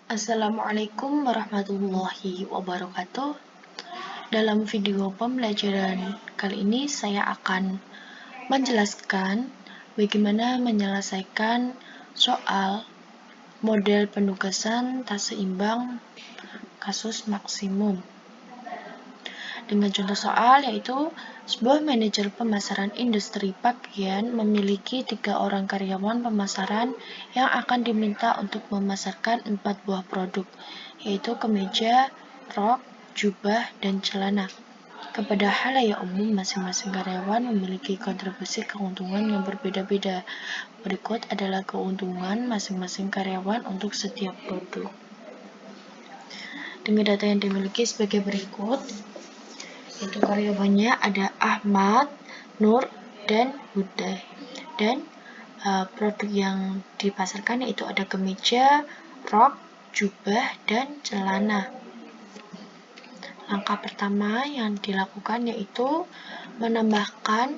Assalamualaikum warahmatullahi wabarakatuh. Dalam video pembelajaran kali ini saya akan menjelaskan bagaimana menyelesaikan soal model penugasan tak seimbang kasus maksimum. Dengan contoh soal yaitu sebuah manajer pemasaran industri pakaian memiliki 3 orang karyawan pemasaran yang akan diminta untuk memasarkan 4 buah produk, yaitu kemeja, rok, jubah, dan celana. Kepada halayak umum, masing-masing karyawan memiliki kontribusi keuntungan yang berbeda-beda. Berikut adalah keuntungan masing-masing karyawan untuk setiap produk. Dengan data yang dimiliki sebagai berikut, yaitu karyawannya ada Ahmad, Nur, dan Huda. Dan produk yang dipasarkan yaitu ada kemeja, rok, jubah, dan celana. Langkah pertama yang dilakukan yaitu menambahkan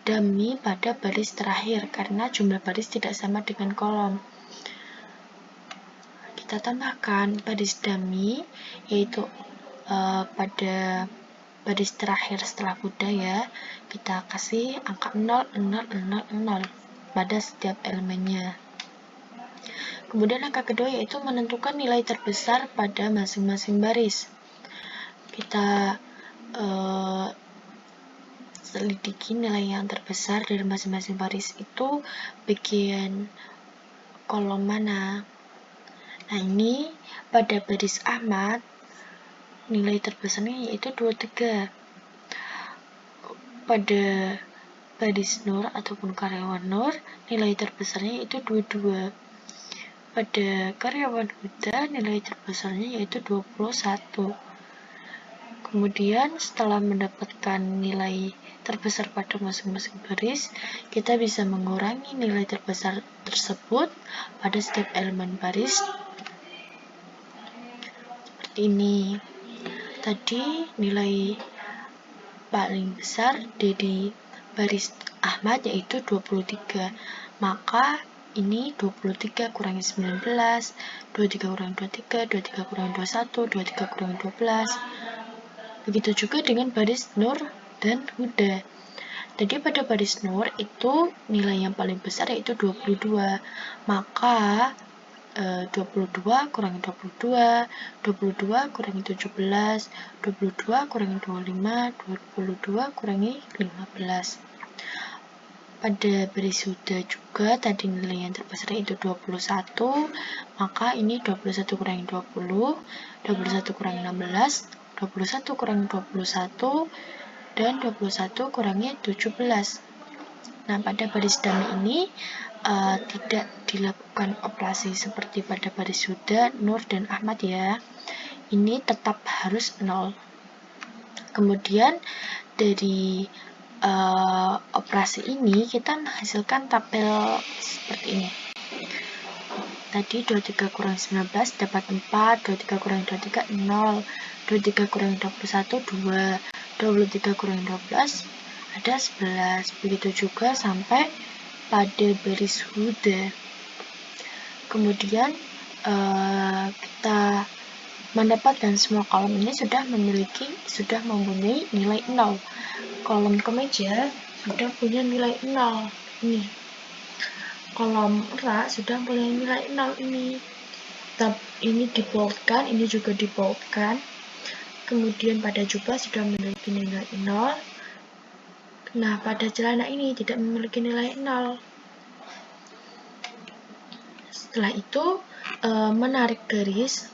dummy pada baris terakhir karena jumlah baris tidak sama dengan kolom. Kita tambahkan baris dummy yaitu pada baris terakhir setelah Huda ya, kita kasih angka 0, 0, 0, 0 pada setiap elemennya. Kemudian angka kedua yaitu menentukan nilai terbesar pada masing-masing baris. Kita selidiki nilai yang terbesar dari masing-masing baris itu bagian kolom mana. Nah, ini pada baris Ahmad nilai terbesarnya yaitu 23. Pada baris Nur ataupun karyawan Nur, nilai terbesarnya yaitu 22. Pada karyawan Huda, nilai terbesarnya yaitu 21. Kemudian setelah mendapatkan nilai terbesar pada masing-masing baris, kita bisa mengurangi nilai terbesar tersebut pada setiap elemen baris seperti ini. Tadi nilai paling besar dari baris Ahmad yaitu 23, maka ini 23 kurangi 19, 23 kurangi 23, 23 kurangi 21, 23 kurangi 12. Begitu juga dengan baris Nur dan Huda. Jadi pada baris Nur itu nilai yang paling besar yaitu 22, maka 22 kurangi 22, 22 kurangi 17, 22 kurangi 25, 22 kurangi 15. Pada baris Huda juga tadi nilai yang terbesar yaitu 21, maka ini 21 kurangi 20, 21 kurangi 16, 21 kurangi 21, dan 21 kurangi 17. Nah, pada baris dummy ini tidak dilakukan operasi seperti pada baris Huda, Nur, dan Ahmad ya. Ini tetap harus 0. Kemudian dari operasi ini kita menghasilkan tabel seperti ini. Tadi 23 kurangi 19 dapat 4, 23 kurangi 23 0, 23 kurangi 21 2, 23 kurangi 12 ada 11. Begitu juga sampai pada baris Huda. Kemudian kita mendapatkan semua kolom ini sudah mempunyai nilai 0. Kolom kemeja sudah punya nilai 0 ini. Kolom rak sudah punya nilai 0 ini. Ini diboldkan, ini juga diboldkan. Kemudian pada jubah sudah memiliki nilai 0. Nah, pada celana ini tidak memiliki nilai 0. Setelah itu menarik garis,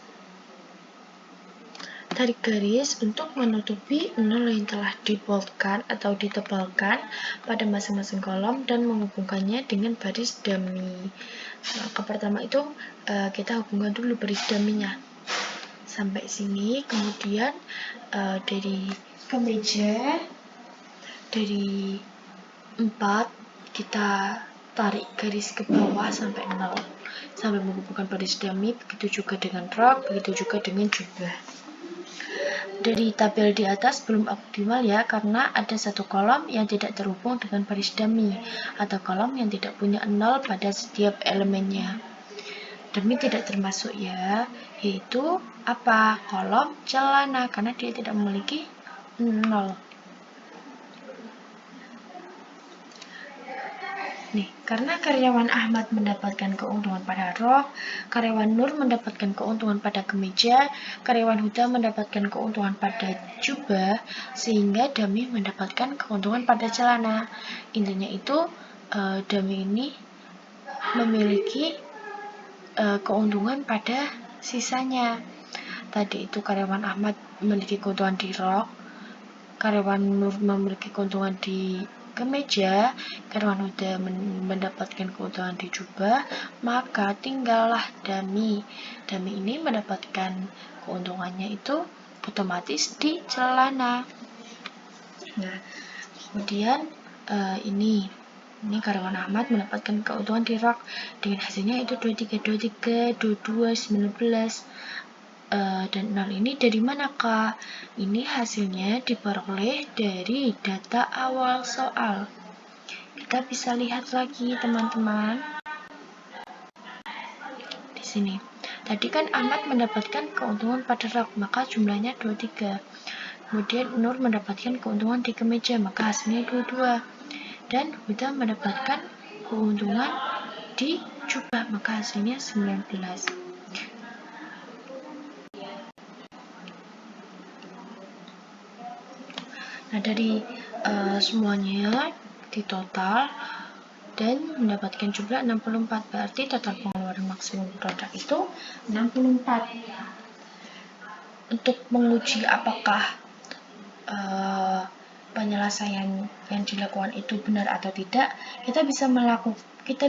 tarik garis untuk menutupi 0 yang telah diboldkan atau ditebalkan pada masing-masing kolom dan menghubungkannya dengan baris dummy. Maka pertama itu kita hubungkan dulu baris dummy-nya sampai sini. Kemudian dari kemeja dari 4 kita tarik garis ke bawah sampai 0 sampai menghubungkan baris dummy. Begitu juga dengan rok, begitu juga dengan jubah. Dari tabel di atas belum optimal ya, karena ada satu kolom yang tidak terhubung dengan baris dummy atau kolom yang tidak punya 0 pada setiap elemennya. Demi tidak termasuk ya, yaitu apa? Kolom celana, karena dia tidak memiliki 0. Nih, karena karyawan Ahmad mendapatkan keuntungan pada rok, karyawan Nur mendapatkan keuntungan pada kemeja, karyawan Huda mendapatkan keuntungan pada jubah, sehingga Dami mendapatkan keuntungan pada celana. Intinya itu, Dami ini memiliki keuntungan pada sisanya. Tadi itu karyawan Ahmad memiliki keuntungan di rok, karyawan Nur memiliki keuntungan di kemeja, karyawan Huda mendapatkan keuntungan di jubah, maka tinggallah Dami. Dami ini mendapatkan keuntungannya itu otomatis di celana. Nah, kemudian ini karyawan Ahmad mendapatkan keuntungan di rok dengan hasilnya itu 23, 22, 19. Dan 0 ini dari manakah? Ini hasilnya diperoleh dari data awal soal. Kita bisa lihat lagi teman-teman. Di sini. Tadi kan Ahmad mendapatkan keuntungan pada rok, maka jumlahnya 23. Kemudian Nur mendapatkan keuntungan di kemeja, maka hasilnya 22. Dan Huda mendapatkan keuntungan di jubah, maka hasilnya 19. Nah, dari semuanya di total dan mendapatkan jumlah 64, berarti total pengeluaran maksimum produk itu 64. Untuk menguji apakah penyelesaian yang dilakukan itu benar atau tidak, kita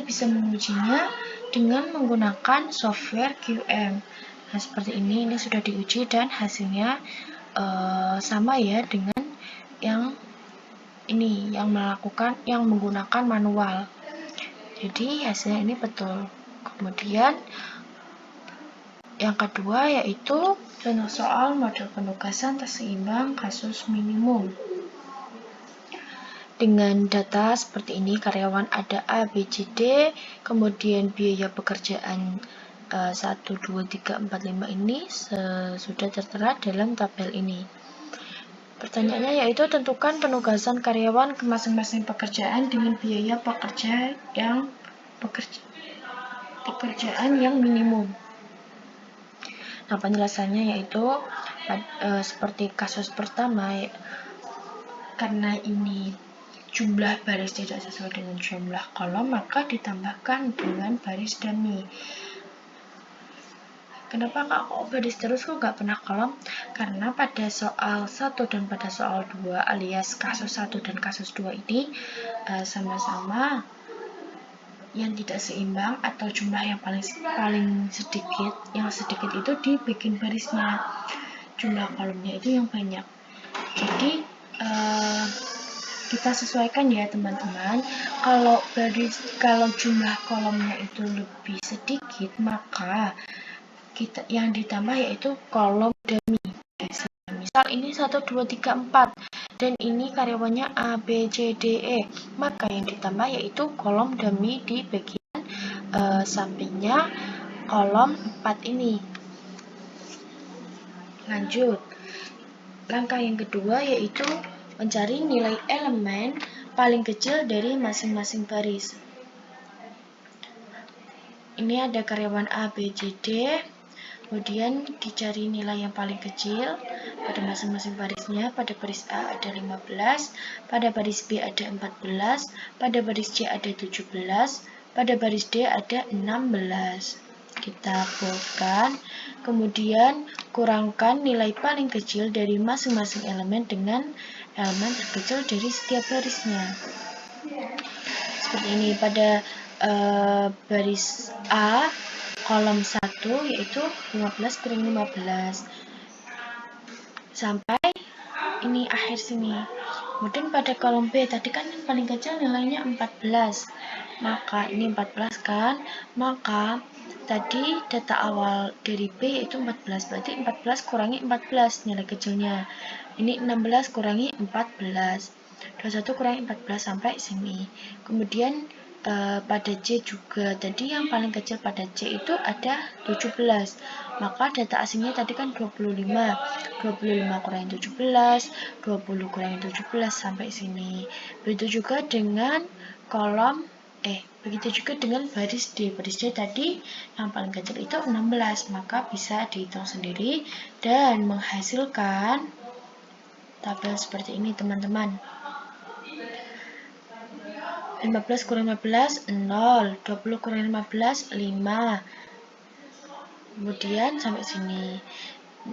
bisa mengujinya dengan menggunakan software QM. Nah, seperti ini sudah diuji dan hasilnya sama ya dengan yang ini, yang menggunakan manual. Jadi hasilnya ini betul. Kemudian yang kedua yaitu contoh soal model penugasan terseimbang kasus minimum. Dengan data seperti ini, karyawan ada A, B, C, D, kemudian biaya pekerjaan 1, 2, 3, 4, 5 ini sudah tertera dalam tabel ini. Pertanyaannya yaitu tentukan penugasan karyawan ke masing-masing pekerjaan dengan biaya pekerjaan yang minimum. Nah, penjelasannya yaitu seperti kasus pertama, karena ini jumlah baris tidak sesuai dengan jumlah kolom, maka ditambahkan dengan baris dummy. Kenapa kok baris terus kok nggak pernah kolom? Karena pada soal 1 dan pada soal 2 alias kasus 1 dan kasus 2 ini sama-sama yang tidak seimbang atau jumlah yang paling sedikit. Yang sedikit itu dibikin barisnya, jumlah kolomnya itu yang banyak. Jadi kita sesuaikan ya teman-teman. Kalau jumlah kolomnya itu lebih sedikit, maka yang ditambah yaitu kolom dummy. Misal ini 1, 2, 3, 4 dan ini karyawannya A, B, C, D, E, maka yang ditambah yaitu kolom dummy di bagian sampingnya kolom 4 ini. Lanjut, langkah yang kedua yaitu mencari nilai elemen paling kecil dari masing-masing baris. Ini ada karyawan A, B, C, D, kemudian dicari nilai yang paling kecil pada masing-masing barisnya. Pada baris A ada 15, pada baris B ada 14, pada baris C ada 17, pada baris D ada 16. Kita boldkan, kemudian kurangkan nilai paling kecil dari masing-masing elemen dengan elemen terkecil dari setiap barisnya. Seperti ini, pada baris A kolom 1 yaitu 15 kurang 15 sampai ini akhir sini. Kemudian pada kolom B tadi kan yang paling kecil nilainya 14, maka ini 14 kan, maka tadi data awal dari B yaitu 14, berarti 14 kurangi 14 nilai kecilnya. Ini 16 kurangi 14, 21 kurangi 14 sampai sini. Kemudian pada C juga. Tadi yang paling kecil pada C itu ada 17. Maka data asingnya tadi kan 25. 25 kurangi 17, 20 kurangi 17 sampai sini. Begitu juga dengan begitu juga dengan baris D. Baris D tadi yang paling kecil itu 16, maka bisa dihitung sendiri dan menghasilkan tabel seperti ini, teman-teman. 15 kurang 15, 0. 20 kurang 15, 5. Kemudian sampai sini.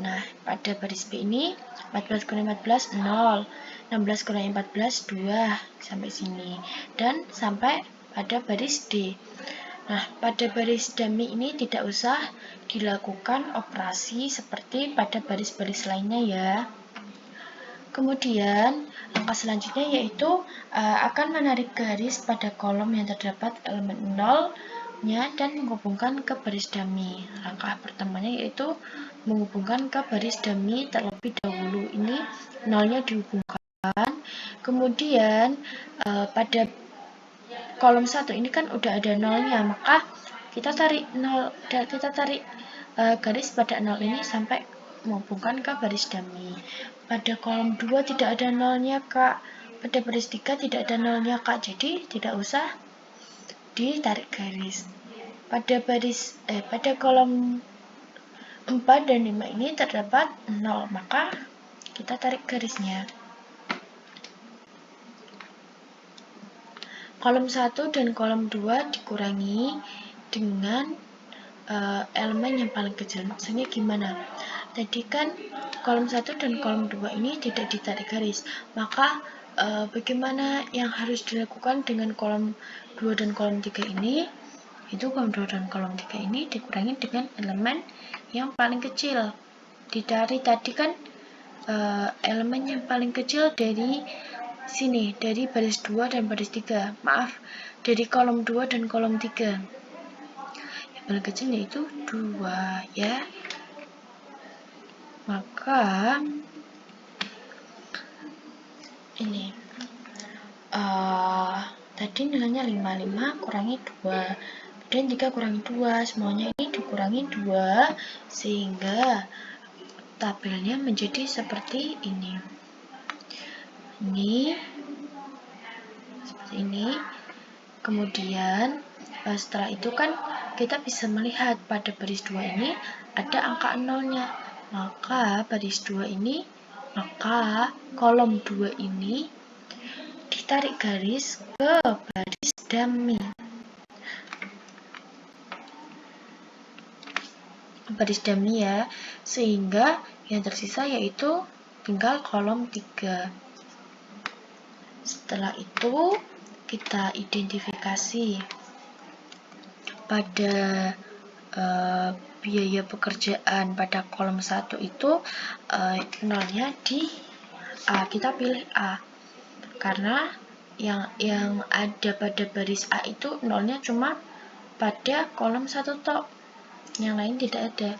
Nah, pada baris B ini 14 kurang 14, 0. 16 kurang 14, 2. Sampai sini. Dan sampai pada baris D. Nah, pada baris dummy ini tidak usah dilakukan operasi seperti pada baris-baris lainnya ya. Kemudian, langkah selanjutnya yaitu akan menarik garis pada kolom yang terdapat elemen nolnya dan menghubungkan ke baris dummy. Langkah pertamanya yaitu menghubungkan ke baris dummy terlebih dahulu. Ini nolnya dihubungkan. Kemudian, pada kolom 1 ini kan udah ada nolnya, maka kita tarik garis pada 0 ini sampai menghubungkan ke baris dummy. Pada kolom 2 tidak ada nolnya, Kak. Pada baris 3 tidak ada nolnya, Kak. Jadi tidak usah ditarik garis. Pada kolom 4 dan 5 ini terdapat 0, maka kita tarik garisnya. Kolom 1 dan kolom 2 dikurangi dengan elemen yang paling kecil. Maksudnya gimana? Tadi kan kolom 1 dan kolom 2 ini tidak ditarik garis. Maka bagaimana yang harus dilakukan dengan kolom 2 dan kolom 3 ini? Itu kolom 2 dan kolom 3 ini dikurangi dengan elemen yang paling kecil. Ditarik tadi kan elemen yang paling kecil dari sini, dari baris 2 dan baris 3. Maaf, dari kolom 2 dan kolom 3. Yang paling kecil yaitu 2 ya. Maka ini tadi nilainya 5 kurangi 2 dan 3 kurangi 2, semuanya ini dikurangi 2 sehingga tabelnya menjadi seperti ini. Ini seperti ini. Kemudian setelah itu kan kita bisa melihat pada baris 2 ini ada angka nolnya. Maka kolom 2 ini ditarik garis ke baris dummy. Baris dummy ya, sehingga yang tersisa yaitu tinggal kolom 3. Setelah itu kita identifikasi pada biaya pekerjaan pada kolom 1 itu nolnya di A, kita pilih A karena yang ada pada baris A itu nolnya cuma pada kolom 1 tok, yang lain tidak ada.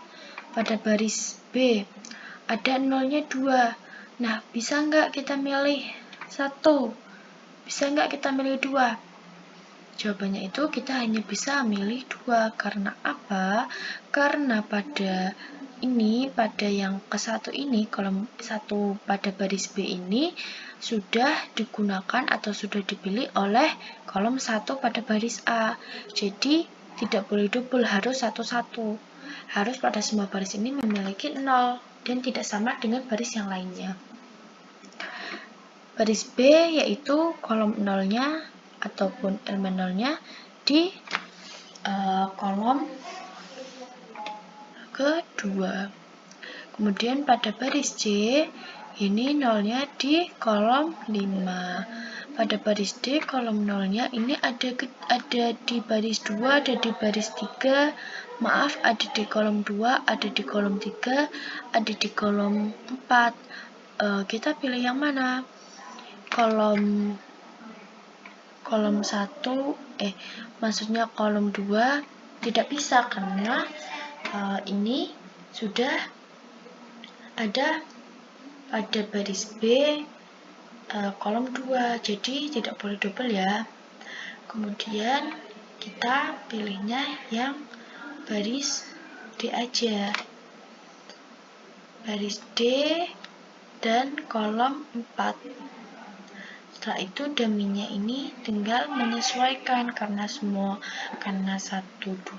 Pada baris B ada nolnya 2. Nah, bisa nggak kita milih 1? Bisa nggak kita milih 2? Jawabannya itu kita hanya bisa milih 2. Karena apa? Karena pada yang ke-1 ini, kolom 1 pada baris B ini sudah digunakan atau sudah dipilih oleh kolom 1 pada baris A. Jadi tidak boleh double, harus satu-satu. Harus pada semua baris ini memiliki 0 dan tidak sama dengan baris yang lainnya. Baris B yaitu kolom nolnya ataupun elemen nolnya di kolom kedua. Kemudian pada baris C ini nolnya di kolom 5. Pada baris D kolom nolnya ini ada di baris 2, ada di baris 3. Maaf, ada di kolom 2, ada di kolom 3, ada di kolom 4. Kita pilih yang mana? Kolom 1, maksudnya kolom 2 tidak bisa karena ini sudah ada pada baris B kolom 2, jadi tidak boleh double ya. Kemudian kita pilihnya yang baris D aja, baris D dan kolom 4. Setelah itu dummy-nya ini tinggal menyesuaikan karena 1, 2,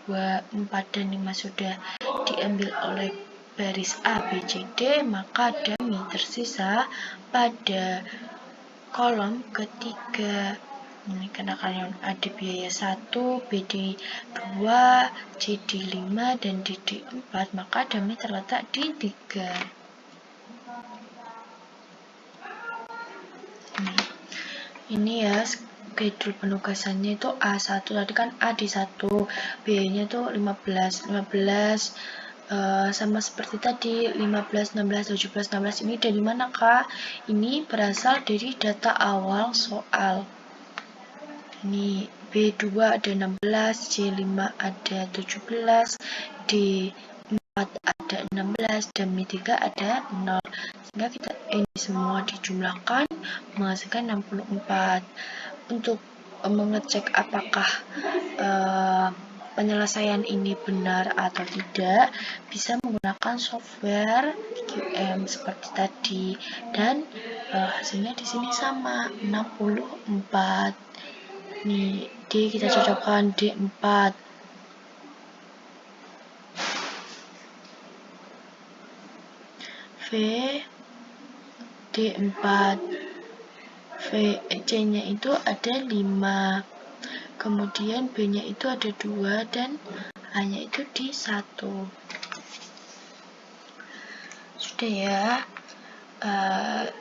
4, dan 5 sudah diambil oleh baris A, B, C, D, maka dummy tersisa pada kolom ketiga. Ini karena kalian ada biaya 1, BD 2, CD 5, dan DD 4, maka dummy terletak di 3. Ini ya schedule penugasannya itu A1, tadi kan A di 1, biayanya tuh 15 sama seperti tadi 15, 16, 17, 16. Ini dari mana kak? Ini berasal dari data awal soal. Ini B2 ada 16, C5 ada 17, D4 ada 16, dan B3 ada 0. Sehingga kita ini semua dijumlahkan menghasilkan 64. Untuk mengecek apakah penyelesaian ini benar atau tidak, bisa menggunakan software QM seperti tadi, dan hasilnya di sini sama 64. Nih, D kita cocokkan D4. V D4. C-nya itu ada 5. Kemudian B-nya itu ada 2 dan A-nya itu di 1. Sudah ya.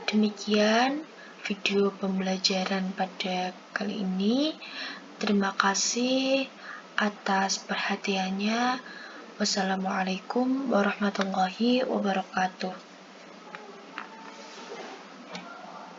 Demikian video pembelajaran pada kali ini. Terima kasih atas perhatiannya. Wassalamualaikum warahmatullahi wabarakatuh.